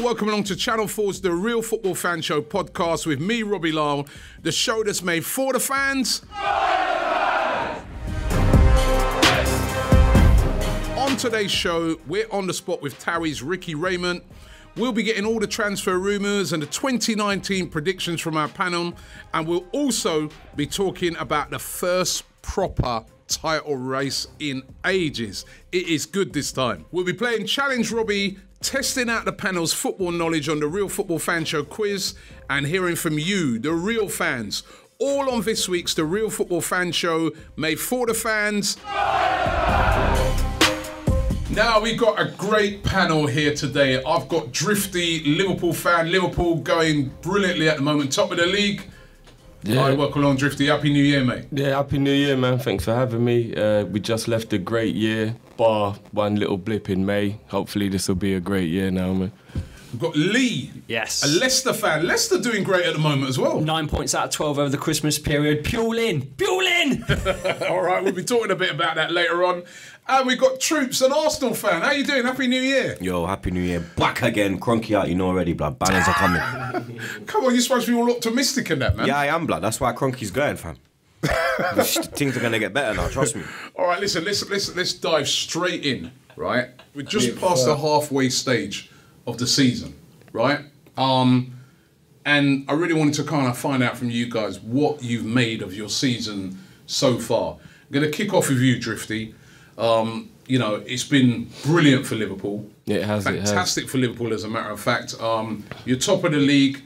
welcome along to Channel 4's The Real Football Fan Show podcast with me, Robbie Lyle, the show that's made for the fans. On today's show, we're on the spot with TOWIE's Ricky Rayment. We'll be getting all the transfer rumours and the 2019 predictions from our panel, and we'll also be talking about the first proper title race in ages. It is good this time. We'll be playing Challenge Robbie, testing out the panel's football knowledge on the Real Football Fan Show quiz, and hearing from you, the real fans, all on this week's The Real Football Fan Show, made for the fans. Now we've got a great panel here today. I've got Drifty, Liverpool fan, Liverpool going brilliantly at the moment, top of the league. Yeah. Hi, welcome along, Drifty. Happy New Year, mate. Yeah, Happy New Year, man. Thanks for having me. We just left a great year, bar one little blip in May. Hopefully this will be a great year now, man. We've got Lee. Yes. A Leicester fan. Leicester doing great at the moment as well. 9 points out of 12 over the Christmas period. Fuel in. All right, we'll be talking a bit about that later on. And we've got Troopz, an Arsenal fan. How you doing? Happy New Year. Yo, Happy New Year. Back again. Cronky out, you know already, blood. Banners are coming. Come on, you're supposed to be all optimistic in that, man. Yeah, I am, blood. That's why Cronky's going, fam. Things are going to get better now, trust me. All right, listen, let's dive straight in, right? We're just past the halfway stage of the season, right? And I really wanted to kind of find out from you guys what you've made of your season so far. I'm going to kick off with you, Drifty. You know, it's been brilliant for Liverpool. Yeah, it has. Fantastic for Liverpool, as a matter of fact. You're top of the league.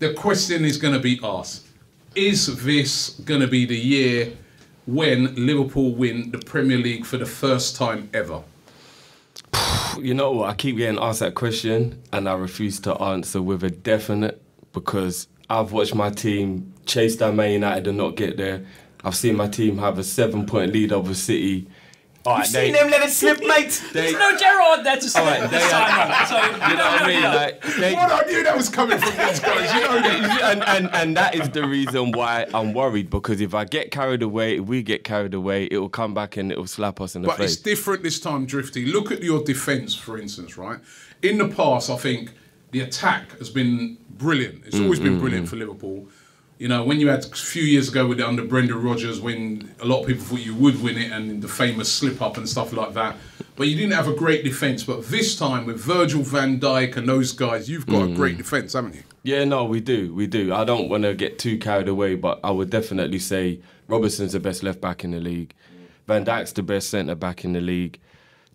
The question is going to be asked. Is this going to be the year when Liverpool win the Premier League for the first time ever? You know what? I keep getting asked that question and I refuse to answer with a definite, because I've watched my team chase down Man United and not get there. I've seen my team have a 7-point lead over City. You've seen them let it slip, mate. There's no Gerrard there to stop it. So, you know what I mean? I knew that was coming from these guys. You know that. And that is the reason why I'm worried, because if I get carried away, if we get carried away, it will come back and it will slap us in the face. But it's different this time, Drifty. Look at your defence, for instance, right? In the past, I think the attack has been brilliant. It's always been brilliant for Liverpool. You know, when you had a few years ago with it under Brendan Rodgers, when a lot of people thought you would win it, and the famous slip-up and stuff like that. But you didn't have a great defence. But this time, with Virgil van Dijk and those guys, you've got a great defence, haven't you? Yeah, no, we do. I don't want to get too carried away, but I would definitely say Robertson's the best left-back in the league. Van Dijk's the best centre-back in the league.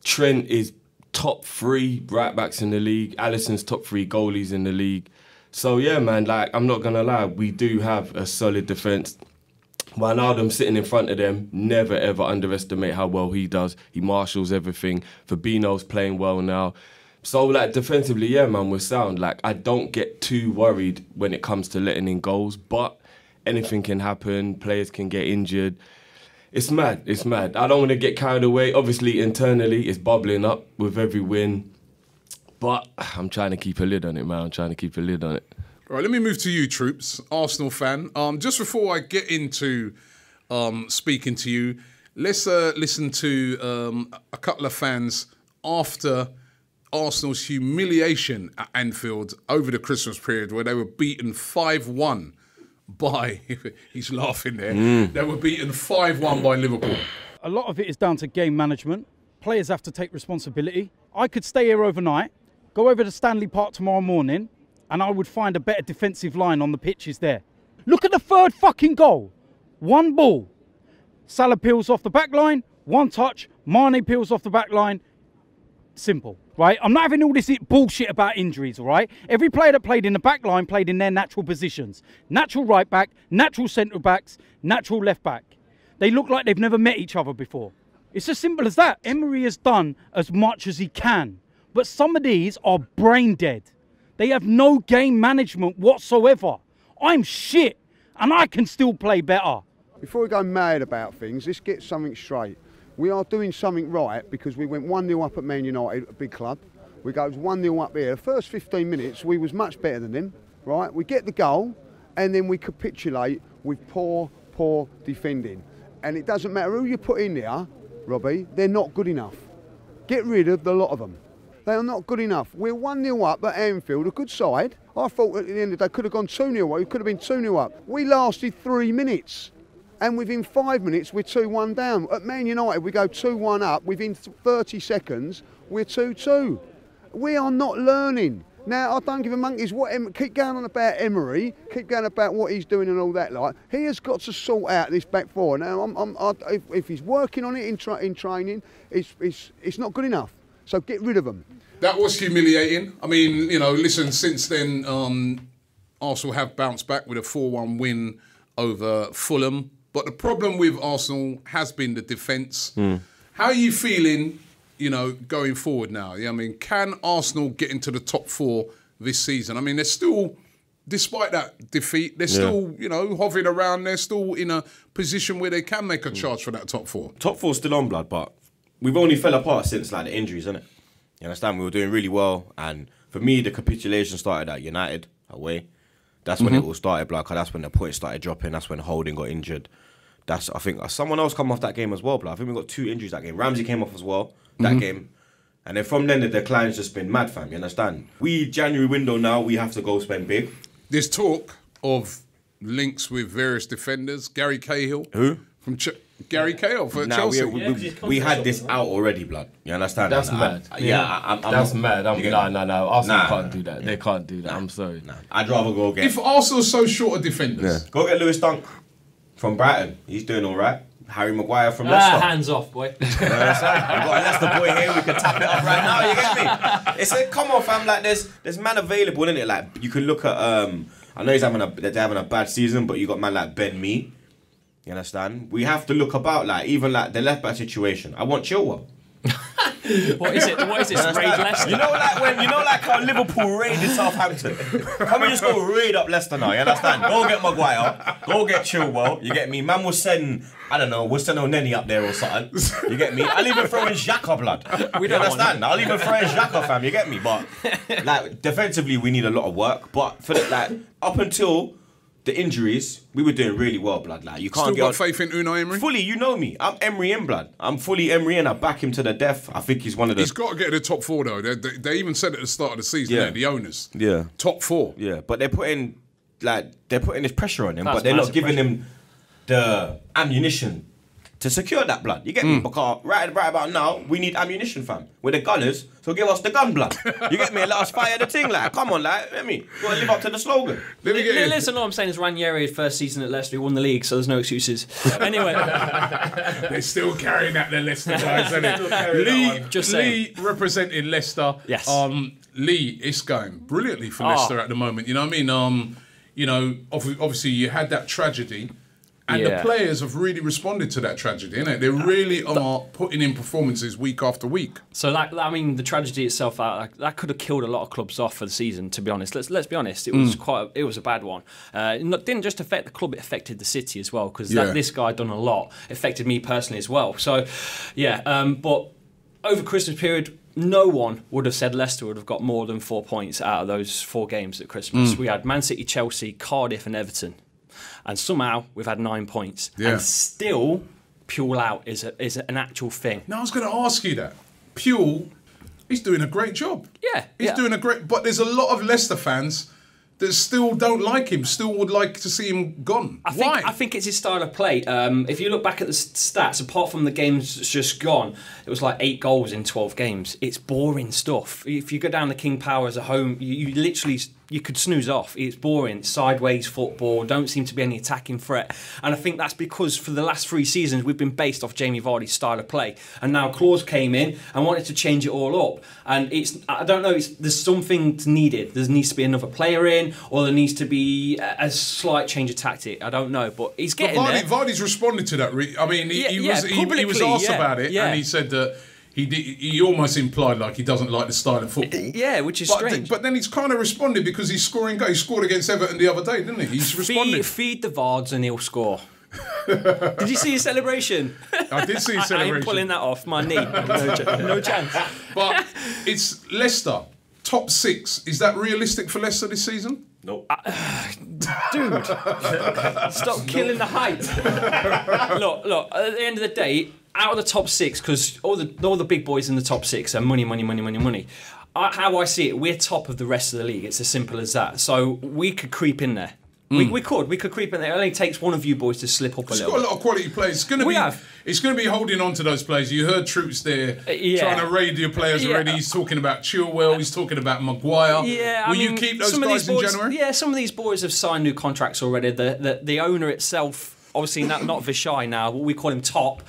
Trent is top 3 right-backs in the league. Alisson's top 3 goalies in the league. So, yeah, man, like, I'm not going to lie, we do have a solid defence. Wijnaldum sitting in front of them, never, ever underestimate how well he does. He marshals everything. Fabinho's playing well now. So, like, defensively, yeah, man, we're sound. Like, I don't get too worried when it comes to letting in goals, but anything can happen. Players can get injured. It's mad. It's mad. I don't want to get carried away. Obviously, internally, it's bubbling up with every win. But I'm trying to keep a lid on it, man. I'm trying to keep a lid on it. All right, let me move to you, Troopz, Arsenal fan. Just before I get into speaking to you, let's listen to a couple of fans after Arsenal's humiliation at Anfield over the Christmas period, where they were beaten 5-1 by, he's laughing there, they were beaten 5-1 by Liverpool. A lot of it is down to game management. Players have to take responsibility. I could stay here overnight, go over to Stanley Park tomorrow morning, and I would find a better defensive line on the pitches there. Look at the third fucking goal. One ball. Salah peels off the back line, one touch, Mane peels off the back line. Simple, right? I'm not having all this bullshit about injuries, all right? Every player that played in the back line played in their natural positions. Natural right back, natural centre backs, natural left back. They look like they've never met each other before. It's as simple as that. Emery has done as much as he can. But some of these are brain dead. They have no game management whatsoever. I'm shit, and I can still play better. Before we go mad about things, let's get something straight. We are doing something right because we went 1-0 up at Man United, a big club. We go 1-0 up here. The first 15 minutes, we was much better than them, right? We get the goal, and then we capitulate with poor defending. And it doesn't matter who you put in there, Robbie, they're not good enough. Get rid of the lot of them. They are not good enough. We're 1-0 up at Anfield, a good side. I thought at the end of the day could have gone 2-0 up. We could have been 2-0 up. We lasted 3 minutes. And within 5 minutes, we're 2-1 down. At Man United, we go 2-1 up. Within 30 seconds, we're 2-2. We are not learning. Now, I don't give a monkey's what. Keep going on about Emery, keep going about what he's doing and all that. Like, he has got to sort out this back four. Now, if he's working on it in training, it's not good enough. So get rid of him. That was humiliating. I mean, you know, listen, since then, Arsenal have bounced back with a 4-1 win over Fulham. But the problem with Arsenal has been the defence. How are you feeling, you know, going forward now? I mean, can Arsenal get into the top 4 this season? I mean, they're still, despite that defeat, they're still, you know, hovering around. They're still in a position where they can make a charge for that top 4. Top 4's still on, blood, but we've only fell apart since like the injuries, isn't it? You understand? We were doing really well, and for me, the capitulation started at United away. That's when it all started, blood. Cause that's when the points started dropping. That's when Holding got injured. I think someone else come off that game as well, blood. I think we got 2 injuries that game. Ramsey came off as well that game, and then from then the decline's just been mad, fam. You understand? January window now, we have to go spend big. There's talk of links with various defenders. Gary Cahill. Who? From Gary Cahill for Chelsea. We had this out already, blood. You understand? That's mad. That's mad. No. Arsenal can't do that. They can't do that. I'm sorry. I'd rather go get... If Arsenal's so short of defenders... Go get Lewis Dunk from Brighton. He's doing all right. Harry Maguire from Leicester. Hands off, boy. We've got a Leicester boy here. We can tap it up right now. You get me? It's a come on, fam. Like there's man available, isn't it? Like you can look at. I know they're having a bad season, but you got man like Ben Mee. You understand? We have to look about like even like the left back situation. I want Chilwell. What is it? What is this? Raid Leicester? You know like how Liverpool raided Southampton. Come and just go raid up Leicester now. You understand? Go get Maguire. Go get Chilwell. You get me? Man will send, I don't know, we'll send O'Nenny up there or something. You get me? I'll even throw in Xhaka, blood. We don't understand. I'll even throw in Xhaka, fam. You get me? But like defensively, we need a lot of work. But for the, up until the injuries, we were doing really well, blood. Like you can't Still got faith in Unai Emery? Fully, you know me. I'm Emery in, blood. I'm fully Emery in. I back him to the death. I think he's one of the... He's got to get in the top 4 though. They even said at the start of the season, the owners. Yeah. Top 4. Yeah, but they're putting this pressure on him, but they're not giving him the ammunition to secure that, blood. You get me? Because right about now, we need ammunition, fam. We're the gunners, so give us the gun, blood. You get me? Let us fire the thing, like, come on, like, let me. Got to live up to the slogan. Listen, all I'm saying is Ranieri's first season at Leicester, he won the league, so there's no excuses. Anyway. They're still carrying that, the Leicester guys, isn't it? Lee representing Leicester. Yes. Lee is going brilliantly for Leicester at the moment. You know what I mean? You know, obviously you had that tragedy. And the players have really responded to that tragedy, innit? They really are putting in performances week after week. So, I mean, the tragedy itself, that could have killed a lot of clubs off for the season, to be honest. Let's be honest, it was a bad one. It didn't just affect the club, it affected the city as well, because this guy done a lot. It affected me personally as well. So, but over Christmas period, no one would have said Leicester would have got more than 4 points out of those 4 games at Christmas. We had Man City, Chelsea, Cardiff and Everton. And somehow we've had 9 points, and still Puel out is an actual thing. Now I was going to ask you that. Puel, he's doing a great job. Yeah, he's doing a great. But there's a lot of Leicester fans that still don't like him. Still would like to see him gone. Why? I think it's his style of play. If you look back at the stats, apart from the games just gone, it was like 8 goals in 12 games. It's boring stuff. If you go down the King Power as a home, you literally. You could snooze off. It's boring. Sideways football. Don't seem to be any attacking threat. And I think that's because for the last 3 seasons we've been based off Jamie Vardy's style of play. And now Claus came in and wanted to change it all up. And I don't know. There's something needed. There needs to be another player in, or there needs to be a slight change of tactic. I don't know, but he's getting there. Vardy's responded to that. I mean, he was asked about it, and he said that. He almost implied like he doesn't like the style of football. Yeah, which is strange. But then he's kind of responded because he's scoring goals. He scored against Everton the other day, didn't he? He's responded. Feed the Vards and he'll score. Did you see his celebration? I did see his celebration. I ain't pulling that off my knee. No chance. But it's Leicester, top 6. Is that realistic for Leicester this season? Nope. Dude, stop killing the hype. Look, at the end of the day, out of the top 6, because all the big boys in the top 6 are money. How I see it, we're top of the rest of the league. It's as simple as that. So we could creep in there. We could creep in there. It only takes one of you boys to slip up a little. It's got a lot of quality players. It's going to be holding on to those players. You heard Troopz there trying to raid your players already. He's talking about Chilwell. He's talking about Maguire. Yeah, Will you keep those guys in January? Yeah, some of these boys have signed new contracts already. The owner itself, obviously not Vishai now, but we call him Top.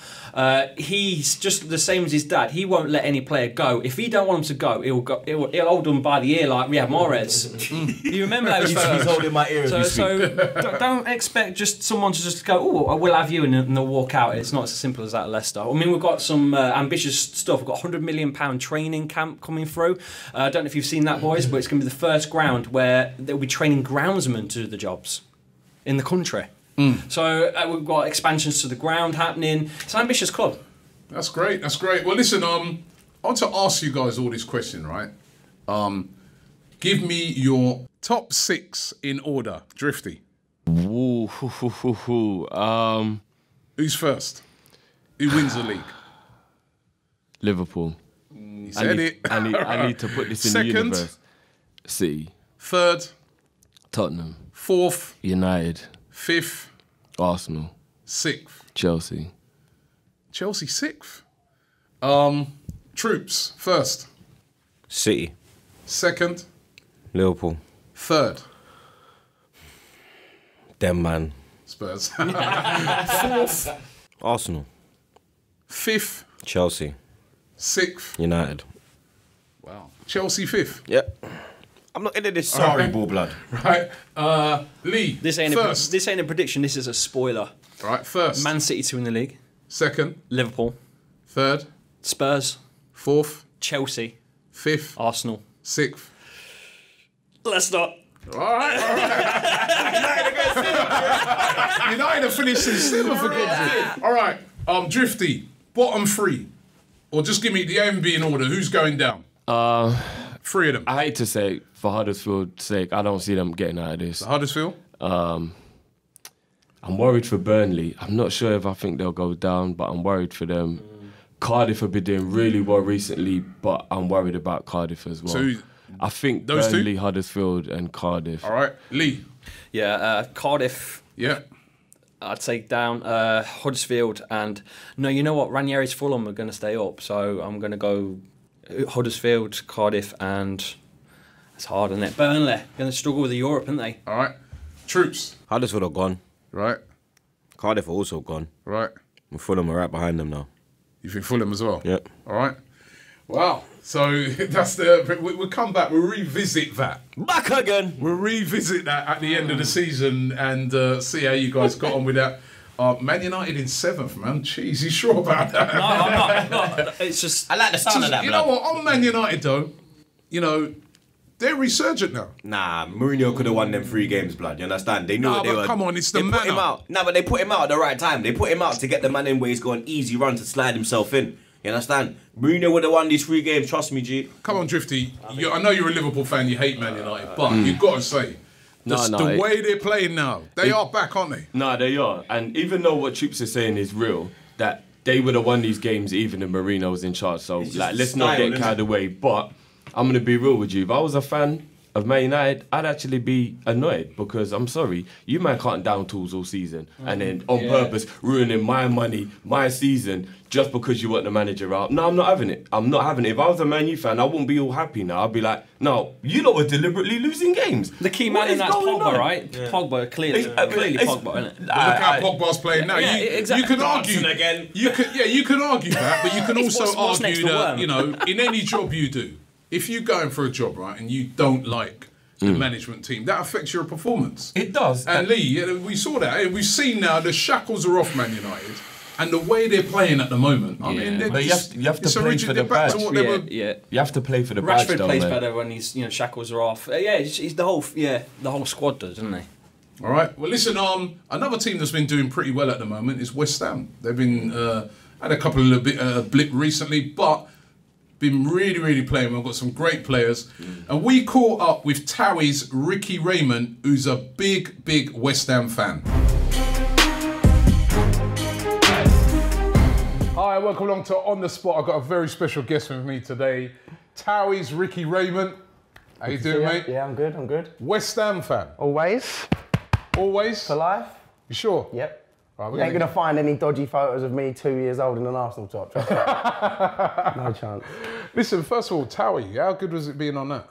He's just the same as his dad. He won't let any player go. If he don't want him to go, he'll hold them by the ear like Riyad Mahrez. You remember those photos? He's holding my ear. So don't expect just someone to just go, oh, we'll have you, and they'll walk out. It's not as simple as that at Leicester. I mean, we've got some ambitious stuff. We've got a £100 million training camp coming through. I don't know if you've seen that, boys, but it's going to be the first ground where they'll be training groundsmen to do the jobs in the country. So we've got expansions to the ground happening. It's an ambitious club. That's great. Well, listen, I want to ask you guys all this question, right? Give me your top 6 in order. Drifty. Who's first? Who wins the league? Liverpool. He said it. I need to put this in the universe. City. Third. Tottenham. Fourth. United. Fifth. Arsenal. Sixth. Chelsea. Chelsea sixth. Troopz first. City. Second. Liverpool. Third. Them man. Spurs. Fourth. Arsenal. Fifth. Chelsea. Sixth. United. Wow. Chelsea fifth. Yep. I'm not into this sorry ball blood. Right. Lee. This ain't first. This ain't a prediction. This is a spoiler. Right. First. Man City to win the league. Second. Liverpool. Third. Spurs. Fourth. Chelsea. Fifth. Arsenal. Sixth. Leicester. All right. United have finished in 7th for God's sake. All right. Drifty. Bottom 3. Or just give me the A and B in order. Who's going down? 3 of them. I hate to say, for Huddersfield's sake, I don't see them getting out of this. Huddersfield? I'm worried for Burnley. I'm not sure if I think they'll go down, but I'm worried for them. Cardiff have been doing really well recently, but I'm worried about Cardiff as well. So I think those Burnley, two? Huddersfield and Cardiff. All right. Lee? Yeah, Cardiff. Yeah. I'd say down. Huddersfield and... No, you know what? Ranieri's Fulham are going to stay up, so I'm going to go Huddersfield, Cardiff, and... It's hard, isn't it? Burnley. Going to struggle with the Europe, aren't they? All right. Troopz? Huddersfield are gone. Right. Cardiff are also gone. Right. And Fulham are right behind them now. You think Fulham as well? Yep. All right. Wow. So that's the... We'll come back. We'll revisit that. Back again. We'll revisit that at the end of the season and see how you guys got on with that. Man United in 7th, man. Jeez, you sure about that? No, I'm not. It's just... I like the sound of that, You blood. know what? On Man United, though, you know, they're resurgent now. Nah, Mourinho could have won them 3 games, blood. You understand? They knew what they but were. come on, it's the they put him manner. out. Nah, but they put him out at the right time. They put him out to get the man in where he's got an easy run to slide himself in. You understand? Mourinho would have won these 3 games. Trust me, G. Come on, Drifty. I know you're a Liverpool fan. You hate Man United, but you've got to say, the way they're playing now, they are back, aren't they? No, they are. And even though what Troopz is saying is real, that they would have won these games even if Mourinho was in charge. So, let's not get carried away. But I'm going to be real with you. If I was a fan of Man United, I'd actually be annoyed because I'm sorry, you man can't down tools all season and then on purpose ruining my money, my season, just because you want the manager out. No, I'm not having it. I'm not having it. If I was a Man U fan, I wouldn't be all happy now. I'd be like, no, you lot were deliberately losing games. The key man in that's Pogba, right? Yeah. Pogba, clearly Pogba, isn't it? Look how Pogba's playing now. Exactly. You can argue again. You can argue that, but you can also what's next argue to that worm? you know, in any job you do, if you're going for a job, right, and you don't like the management team, that affects your performance. It does. And Lee, we saw that. We've seen now the shackles are off Man United, and the way they're playing at the moment. I mean, but you have to play for the badge. You have to play for the badge. Rashford plays better when he's shackles are off. He's the whole squad does, doesn't he? All right. Well, listen. Another team that's been doing pretty well at the moment is West Ham. They've been had a couple of blip recently, but been really playing well. Got some great players. And we caught up with TOWIE's Ricky Rayment, who's a big West Ham fan. Hi, welcome along to On The Spot. I've got a very special guest with me today. TOWIE's Ricky Rayment. How you doing, mate? Yeah, I'm good, I'm good. West Ham fan? Always. Always? For life? You sure? Yep. Right, you ain't going to find any dodgy photos of me 2 years old in an Arsenal top. Trust me. No chance. Listen, first of all, TOWIE, how good was it being on that?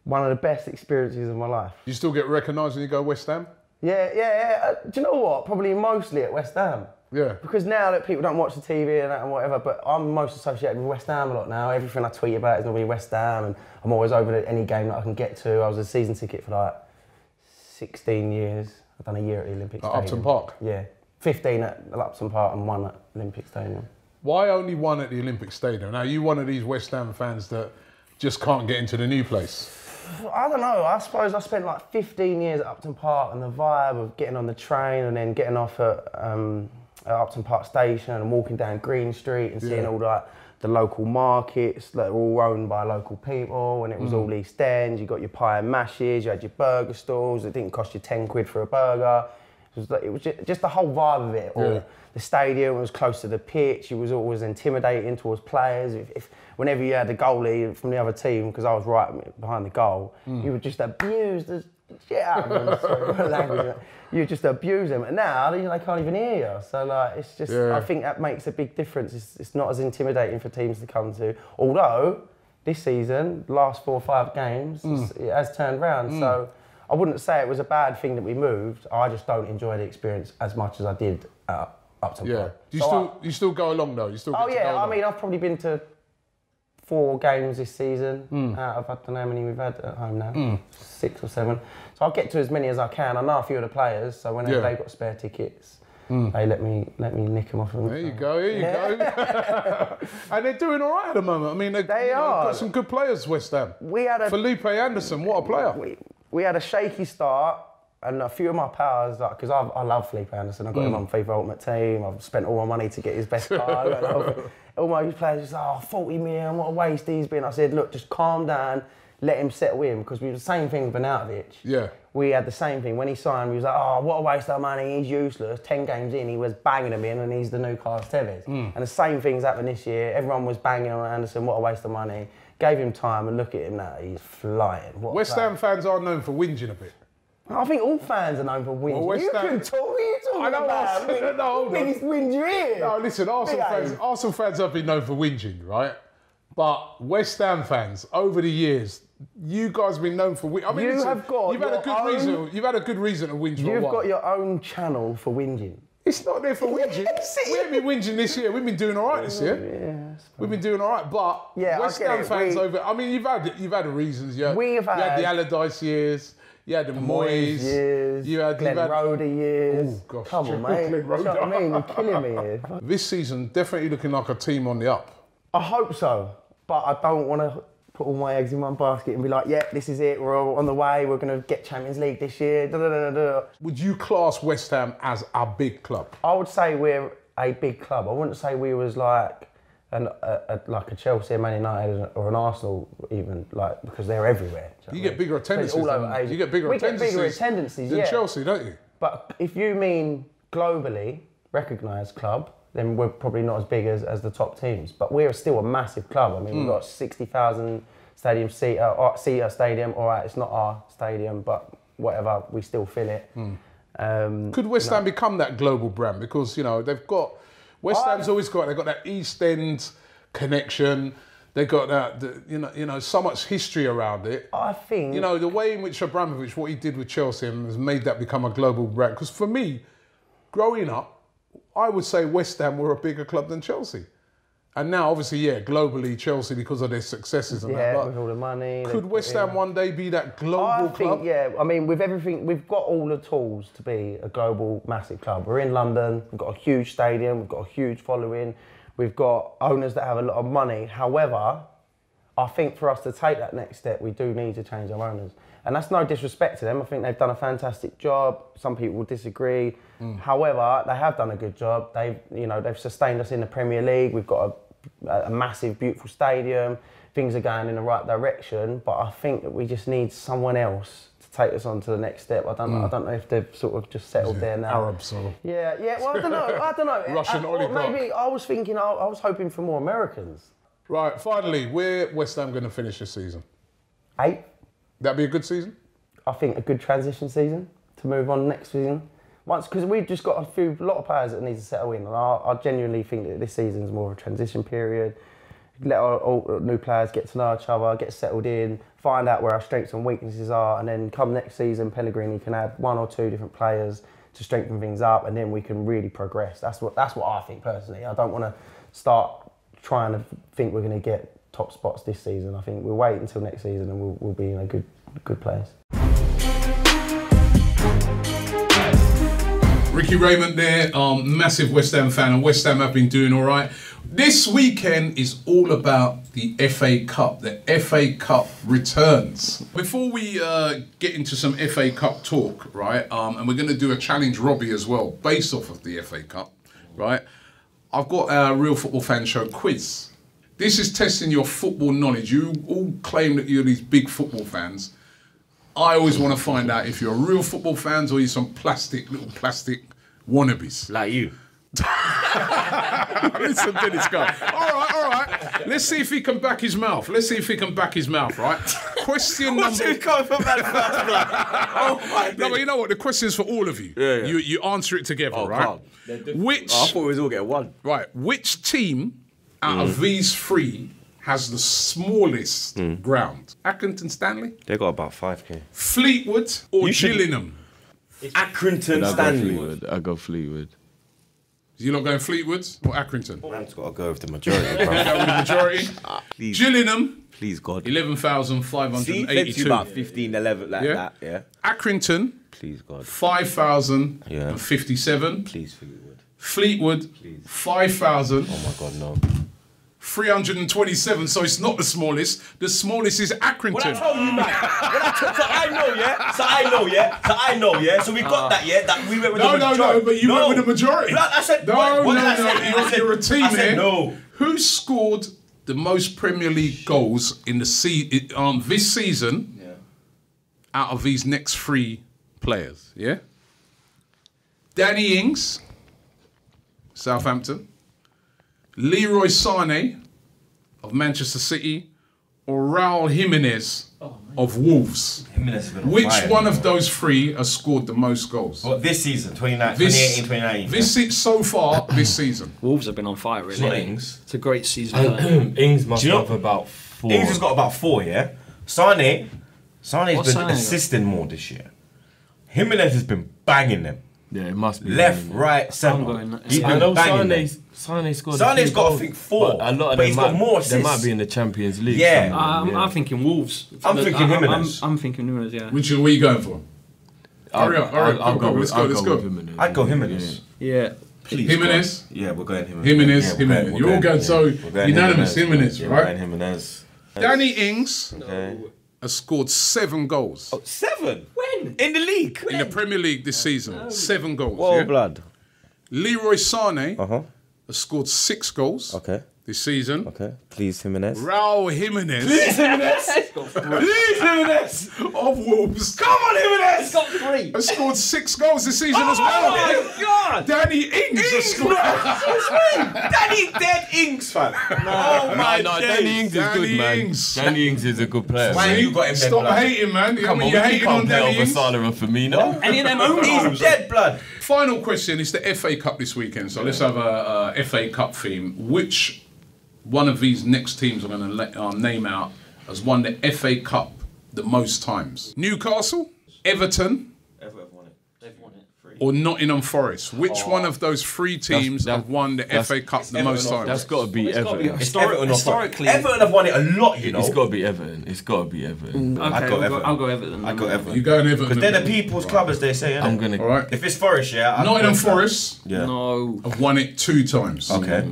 One of the best experiences of my life. You still get recognised when you go West Ham? Yeah. Do you know what? Probably mostly at West Ham. Yeah. Because now that people don't watch the TV and that and whatever, but I'm most associated with West Ham a lot now. Everything I tweet about is going to be West Ham, and I'm always over to any game that I can get to. I was a season ticket for like 16 years. I've done a year at the Olympic Stadium. Upton Park? Yeah. 15 at Upton Park and 1 at Olympic Stadium. Why only 1 at the Olympic Stadium? Now, you one of these West Ham fans that just can't get into the new place. I don't know, I suppose I spent like 15 years at Upton Park, and the vibe of getting on the train and then getting off at Upton Park Station and walking down Green Street and seeing all the local markets that are all owned by local people, and it was all East End. You got your pie and mashes, you had your burger stalls, it didn't cost you 10 quid for a burger. It was just the whole vibe of it. Or the stadium was close to the pitch. It was always intimidating towards players. Whenever you had the goalie from the other team, because I was right behind the goal, you would just abuse the shit out of them. Sorry, my language. You just abuse them. And now they can't even hear you. So like, it's just. I think that makes a big difference. It's not as intimidating for teams to come to. Although this season, last 4 or 5 games, it has turned round. So. I wouldn't say it was a bad thing that we moved. I just don't enjoy the experience as much as I did at Upton Park. Do you still go along though? You still get to go along? I mean, I've probably been to 4 games this season out of, I don't know how many we've had at home now, 6 or 7. So I'll get to as many as I can. I know a few of the players, so whenever they've got spare tickets, they let me nick them off them. There you go, here you go. And they're doing all right at the moment. I mean, they've got some good players, West Ham. Felipe Anderson, what a player. We had a shaky start, and a few of my pals, because I love Felipe Anderson, I've got him on FIFA Ultimate Team, I've spent all my money to get his best card. All my players just, 40 million, what a waste he's been. I said, look, just calm down, let him settle in, because we did the same thing with Bernardovic. Yeah. We had the same thing. When he signed, we was like, what a waste of money, he's useless. 10 games in, he was banging them in, and he's the new Carlos Tevez. And the same thing's happened this year. Everyone was banging on Anderson, what a waste of money. Gave him time, and look at him now, he's flying. West Ham fans are known for whinging a bit. I think all fans are known for whinging. Well, you can talk, what are you talking about? No, biggest whinge you're here. No, listen, Arsenal fans have been known for whinging, right? But West Ham fans, over the years, you guys have been known for whinging. I mean, you've had a good reason to whinge for a while. You've got your own channel for whinging. It's not there for whinging. We haven't been whinging this year. We've been doing all right this year. We've been doing all right, but West Ham fans over. I mean, you've had the reasons. You had the Allardyce years. You had the Moyes years. You had Glenn Roeder years. Oh gosh, come on, mate. You know what I mean? You're killing me here. This season, definitely looking like a team on the up. I hope so, but I don't want to put all my eggs in one basket and be like, yeah, this is it, we're all on the way, we're going to get Champions League this year. Would you class West Ham as a big club? I would say we're a big club. I wouldn't say we was like a Chelsea, a Man United, or an Arsenal even, like, because they're everywhere. You get bigger attendances. All over Asia. You get bigger attendances than Chelsea, don't you? But if you mean globally recognised club, then we're probably not as big as the top teams. But we're still a massive club. I mean, we've got 60,000 seater stadium. All right, it's not our stadium, but whatever, we still fill it. Could West Ham become that global brand? Because, they've got... West Ham's always got that East End connection. They got that, so much history around it. I think... the way in which Abramovich, what he did with Chelsea, has made that become a global brand. Because for me, growing up, I would say West Ham were a bigger club than Chelsea. And now, obviously, globally, Chelsea, because of their successes and that. But with all the money. Could West Ham one day be that global club? I mean, with everything, we've got all the tools to be a global, massive club. We're in London, we've got a huge stadium, we've got a huge following, we've got owners that have a lot of money. However, I think for us to take that next step, we do need to change our owners. And that's no disrespect to them. I think they've done a fantastic job. Some people will disagree. However, they have done a good job. They've sustained us in the Premier League. We've got a massive, beautiful stadium. Things are going in the right direction. But I think that we just need someone else to take us on to the next step. I don't know if they've sort of just settled there now. Arabs or Yeah. Well, I don't know. Russian Or oligarch. maybe I was thinking, I was hoping for more Americans. Right, finally, where West Ham going to finish this season? 8th. That'd be a good season? I think a good transition season to move on next season. Because we've just got a lot of players that need to settle in, and I genuinely think that this season is more of a transition period. Let all new players get to know each other, get settled in, find out where our strengths and weaknesses are, and then come next season, Pellegrini can add 1 or 2 different players to strengthen things up, and then we can really progress. That's what I think personally. I don't want to start trying to think we're going to get top spots this season. I think we'll wait until next season, and we'll be in a good place. Ricky Rayment there, massive West Ham fan, and West Ham have been doing all right. This weekend is all about the FA Cup. The FA Cup returns. Before we get into some FA Cup talk, right, and we're going to do a challenge Robbie as well, based off of the FA Cup, right, I've got our Real Football Fan Show quiz. This is testing your football knowledge. You all claim that you're these big football fans. I always want to find out if you're real football fans or you're some little plastic wannabes. Like you. Listen to this guy. All right. Let's see if he can back his mouth. Right? Question What's number... he coming from that first blood? Oh my No, but you know what? The question's for all of you. Yeah. You answer it together, right? calm. Which... I thought we was all getting one. Right. Which team out of these 3 has the smallest ground? Accrington Stanley, They got about 5k. Fleetwood, or You should- Gillingham? Accrington I go Stanley. Fleetwood. I go Fleetwood. You're not going Fleetwood or Accrington? Man's got to go with the majority, bro. Go with the majority. Please, Gillingham, please, God. See, 11,582. about 15, 11, like Yeah. that, yeah. Accrington, Please, God. 5,057. Please, Fleetwood. Fleetwood, 5,327. Oh my God, no. So it's not the smallest. The smallest is Accrington. What I told you, man. So I know, yeah. So we got that, yeah. That we went with the majority. No, but you went with the majority. But I said, No. what did I say? You're a team I said here. no. Who scored the most Premier League goals in the this season out of these next 3 players? Yeah. Danny Ings, Southampton. Leroy Sané of Manchester City, or Raul Jimenez of Wolves. Which one of those 3 has scored the most goals? What, this season, 2018, 2019? So far, this season. Wolves have been on fire, really. Not Ings. It's a great season. Ings must Do you know- have about 4. Ings has got about 4, yeah. Sané's What's been Sané got? assisting more this year. Jimenez has been banging them. Yeah, it must be. Left, right, centre. going- He's I been know banging them. Sané scored. Sané's a few got, I goals, think, 4. But a lot of but them he's got more assists. They might be in the Champions League. Yeah. some of them, I'm thinking Wolves. I'm thinking Jimenez. I'm thinking Jimenez, yeah. Which are we going for? Hurry up. I'll Go, go. let's I'll go. go with Jimenez. I'd go Jimenez. Yeah. Please, Jimenez? God. Yeah, we're going Jimenez. Jimenez. Yeah, Jimenez. You're all going, so unanimous Jimenez, Yeah, right? We're going Jimenez. Danny Ings Okay. has scored 7 goals 7? When? In the league? in the Premier League this season. 7 goals. Whoa, yeah? blood. Leroy Sané Uh-huh. has scored 6 goals Okay. this season. Okay. Please, Jimenez. Raul Jimenez Please, Jimenez. of Wolves Come on, Jimenez. Got 3. has scored 6 goals this season as well. Oh, my God. Danny Ings has scored. Danny dead Ings, fam. Oh, my No, days. Danny Ings is Danny good, man. Ings. Danny Ings is a good player. Why man. you got him dead, Stop blood? hating, man. I Come mean, on, you're we hating can't on play Danny over Ings. Salah and Firmino. Any of them own He's goals? dead, blood. Final question is the FA Cup this weekend. So let's have a FA Cup theme. Which one of these next teams I'm going to name out has won the FA Cup the most times? Newcastle, Everton, or Nottingham Forest? Which one of those 3 teams have won the FA Cup the most times? That's got to be Everton. Historically. Everton have won it a lot, you know. It's got to be Everton. It's got to be Everton. Okay, I'd go Everton. I'll go Everton. I'd go Everton. You going Everton? Because they're the people's club, as they say, innit? I'm gonna. All right. If it's Forest, yeah. I'd Nottingham go Everton. Forest Yeah. No. have won it 2 times. Okay.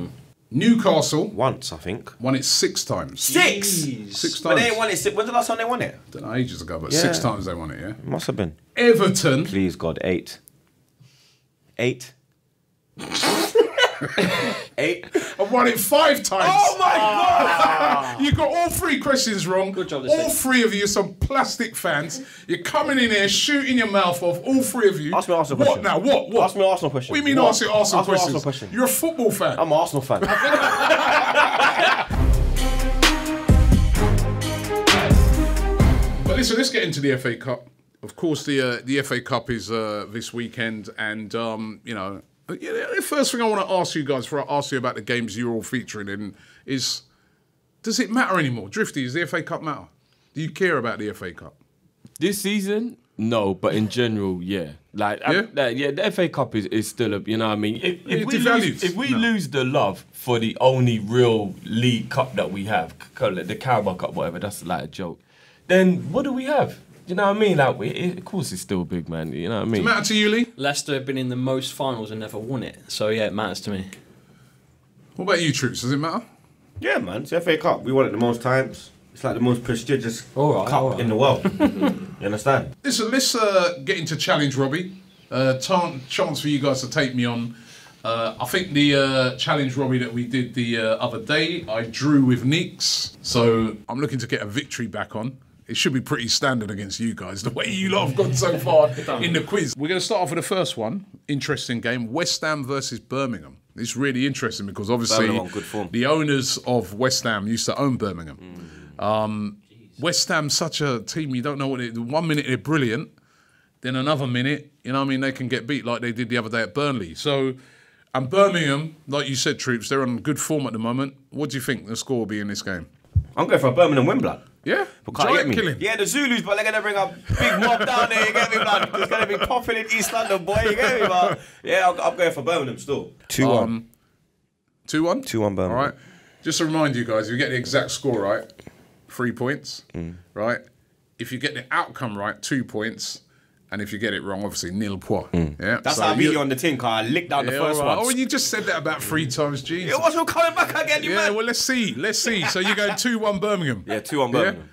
Newcastle Once, I think. won it 6 times. 6? 6 But they times. ain't won it. When's the last time they won it? Don't know, ages ago, but Yeah. 6 times they won it, yeah? Must have been. Everton Please, God, 8. 8? 8. I've won it 5 times. Oh my God! You got all 3 questions wrong. Good job, all 3 of you are some plastic fans. You're coming in here shooting your mouth off. All 3 of you. Ask me an Arsenal what question. now? What? Ask me an Arsenal question. What do you mean ask you Arsenal Ask me an questions? Arsenal question. You're a football fan. I'm an Arsenal fan. But listen, let's get into the FA Cup. Of course, the FA Cup is this weekend, and you know, the first thing I want to ask you guys before I ask you about the games you're all featuring in is, does it matter anymore? Drifty, does the FA Cup matter? Do you care about the FA Cup? This season, no, but in general, yeah. The FA Cup is still a, you know what I mean? If we lose the love for the only real league cup that we have, the Carabao Cup, whatever, that's like a joke, then what do we have? You know what I mean? Like, of course it's still big, man. You know what I mean? Does it matter to you, Lee? Leicester have been in the most finals and never won it. So, yeah, it matters to me. What about you, Troopz? Does it matter? Yeah, man. It's the FA Cup. We won it the most times. It's like the most prestigious cup in the world. You understand? Listen, let's get into Challenge Robbie. Chance for you guys to take me on. I think the Challenge Robbie that we did the other day, I drew with Neeks. So I'm looking to get a victory back on. It should be pretty standard against you guys, the way you lot have gone so far in the quiz. We're going to start off with the first one. Interesting game. West Ham versus Birmingham. It's really interesting because obviously the owners of West Ham used to own Birmingham. West Ham's such a team, you don't know what it... 1 minute they're brilliant, then another minute, you know what I mean, they can get beat like they did the other day at Burnley. So, and Birmingham, like you said, Troopz, they're on good form at the moment. What do you think the score will be in this game? I'm going for a Birmingham win, blood. Yeah? Giant killing. Yeah, the Zulus, but they're going to bring a big mob down there, you get me, blood? It's going to be popping in East London, boy, you get me, but yeah, I'm going for Birmingham still. 2-1. 2-1? 2-1 Birmingham. All right. Just to remind you guys, if you get the exact score right, 3 points, right? If you get the outcome right, 2 points. And if you get it wrong, obviously, nil point. Yeah, that's how I beat you on the team, because I licked out the first one. Oh, you just said that about 3 times, Jesus. It wasn't coming back again, you man. Well, let's see. So you're going 2-1 Birmingham. Yeah, 2-1 Birmingham.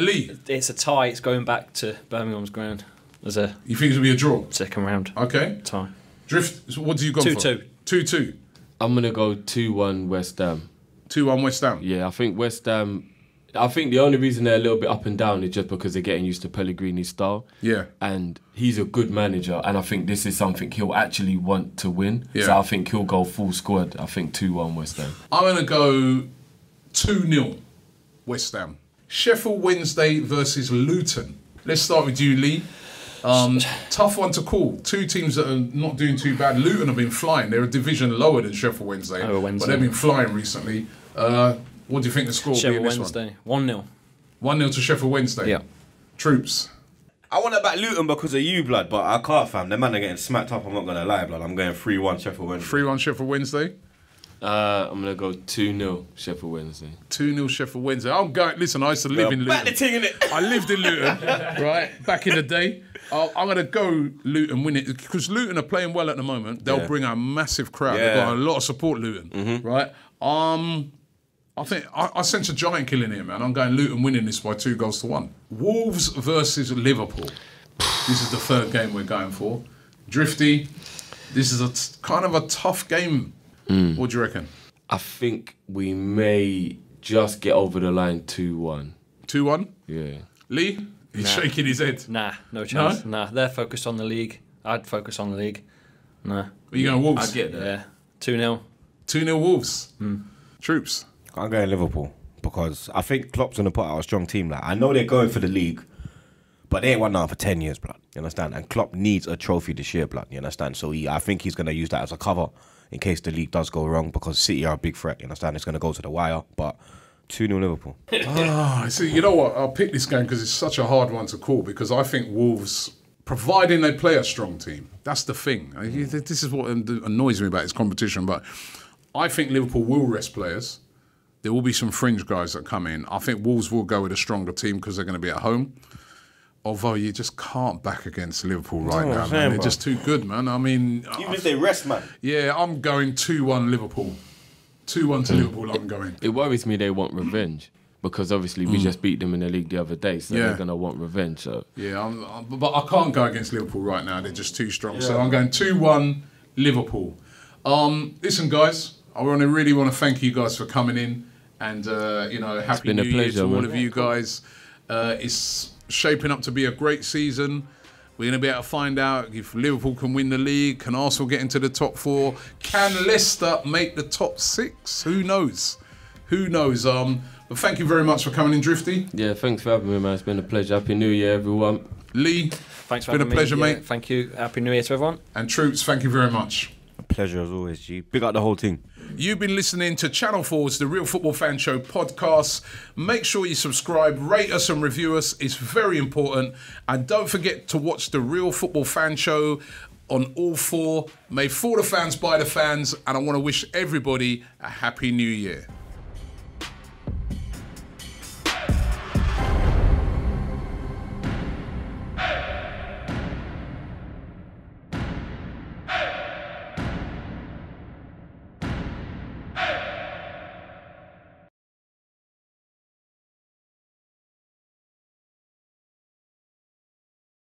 Lee. It's a tie. It's going back to Birmingham's ground. You think it's going to be a draw? Second round. Okay. Tie. Drift, what do you go for? 2-2. 2-2. I'm going to go 2-1 West Ham. 2-1 West Ham? Yeah, I think West Ham... I think the only reason they're a little bit up and down is just because they're getting used to Pellegrini's style. Yeah. And he's a good manager, and I think this is something he'll actually want to win. Yeah. So I think he'll go full squad. I think 2-1 West Ham. I'm going to go 2-0 West Ham. Sheffield Wednesday versus Luton. Let's start with you, Lee. Tough one to call. 2 teams that are not doing too bad. Luton have been flying. They're a division lower than Sheffield Wednesday. But they've been flying recently. What do you think the score will be in this Wednesday. one? 1-0. 1-0 to Sheffield Wednesday? Yeah. Troopz? I want to back Luton because of you, blood, but I can't, fam. Them man are getting smacked up, I'm not going to lie, blood. I'm going 3-1 Sheffield Wednesday. 3-1 Sheffield Wednesday? I'm going to go 2-0 Sheffield Wednesday. 2-0 Sheffield Wednesday. I'm going... Listen, I used to live in Luton. Back the thing, innit? I lived in Luton, right, back in the day. I'm going to go Luton win it because Luton are playing well at the moment. They'll bring a massive crowd. They've got a lot of support, Luton, right? I think I sense a giant killing here, man. I'm going Luton winning this by 2-1. Wolves versus Liverpool. This is the third game we're going for. Drifty, this is kind of a tough game. What do you reckon? I think we may just get over the line 2-1. 2-1? Yeah. Lee? He's shaking his head. Nah, no chance. Nah, they're focused on the league. I'd focus on the league. Nah. Are you going Wolves? I'd get that. Yeah. 2-0. 2-0 Wolves. Troopz? I'm going Liverpool because I think Klopp's going to put out a strong team. Like, I know they're going for the league, but they ain't won now for 10 years, blood. You understand? And Klopp needs a trophy this year, blood. You understand? So I think he's going to use that as a cover in case the league does go wrong because City are a big threat. You understand? It's going to go to the wire, but 2-0 Liverpool. See, you know what? I'll pick this game because it's such a hard one to call because I think Wolves, providing they play a strong team, that's the thing. This is what annoys me about this competition, but I think Liverpool will rest players. There will be some fringe guys that come in. I think Wolves will go with a stronger team because they're going to be at home. Although you just can't back against Liverpool right now, man. They're just too good, man. I mean... Even if they rest, man. Yeah, I'm going 2-1 Liverpool. 2-1 to Liverpool, I'm going. It worries me they want revenge because obviously we just beat them in the league the other day, so they're going to want revenge. So. Yeah, but I can't go against Liverpool right now. They're just too strong. So I'm going 2-1 Liverpool. Listen, guys, I really want to thank you guys for coming in, and happy New Year to all of you guys. It's shaping up to be a great season. We're going to be able to find out if Liverpool can win the league, can Arsenal get into the top 4, can Leicester make the top 6? Who knows? Who knows? But thank you very much for coming in, Drifty. Yeah, thanks for having me, man. It's been a pleasure. Happy New Year, everyone. Lee, thanks for having me. It's been a pleasure, mate. Thank you. Happy New Year to everyone. And Troopz, thank you very much. A pleasure as always, G. Big up the whole team. You've been listening to Channel 4's The Real Football Fan Show podcast. Make sure you subscribe, rate us and review us. It's very important. And don't forget to watch The Real Football Fan Show on all 4. May for the fans, by the fans. And I want to wish everybody a happy new year.